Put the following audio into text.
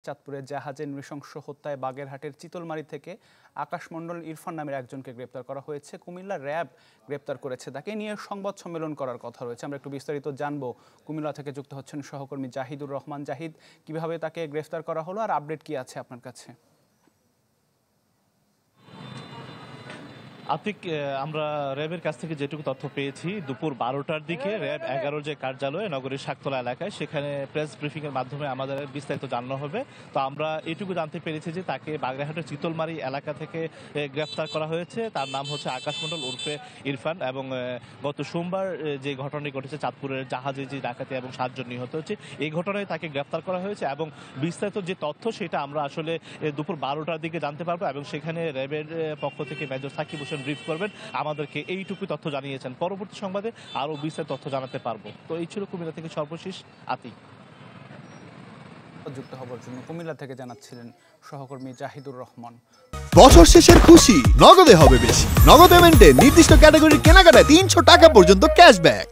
চাঁদপুরের জাহাজে নৃশংস হত্যায় বাগেরহাটের চিতলমারী থেকে আকাশ মণ্ডল ইরফান নামের একজনকে গ্রেপ্তার করা হয়েছে। কুমিল্লা র্যাব গ্রেপ্তার করেছে, তাকে নিয়ে সংবাদ সম্মেলন করার কথা রয়েছে। আমরা একটু বিস্তারিত জানবো। কুমিল্লা থেকে যুক্ত হচ্ছেন সহকর্মী জাহিদুর রহমান। জাহিদ, কিভাবে তাকে গ্রেফতার করা হলো আর আপডেট কি আছে আপনার কাছে? আতিক, আমরা র্যাবের কাছ থেকে যেটুকু তথ্য পেয়েছি, দুপুর 12টার দিকে র্যাব 11 যে কার্যালয় নগরীর শাকতলা এলাকায়, সেখানে প্রেস ব্রিফিং এর মাধ্যমে আমাদের বিস্তারিত জানানো হবে। তো আমরা এটুকু জানতে পেরেছি যে তাকে বাগেরহাটের চিতলমারী এলাকা থেকে গ্রেফতার করা হয়েছে। তার নাম হচ্ছে আকাশ মণ্ডল ওরফে ইরফান, এবং গত সোমবার যে ঘটনাটি ঘটেছে চাঁদপুরের জাহাজে যে ডাকাতি এবং 7 জন নিহত হয়েছে, এই ঘটনায় তাকে গ্রেফতার করা হয়েছে। এবং বিস্তারিত যে তথ্য সেটা আমরা আসলে দুপুর 12টার দিকে জানতে পারবো, এবং সেখানে র্যাবের পক্ষ থেকে মেজর সাকিব হোসেন ব্রিফ করবেন, আমাদেরকে এইটুকু তথ্য জানিয়েছেন। পরবর্তী সংবাদে আরো বিস্তারিত তথ্য জানাতে পারবো। তো এই ছিল কুমিল্লা থেকে সর্বশেষ আতিক। যুক্ত হবার জন্য কুমিল্লা থেকে জানাচ্ছিলেন সহকর্মী জাহিদুর রহমান। বছর শেষের খুশি নগদে হবে বেশি। নগদ পেমেন্টে নির্দিষ্ট ক্যাটাগরির কেনাকাটায় 300 টাকা পর্যন্ত ক্যাশব্যাক।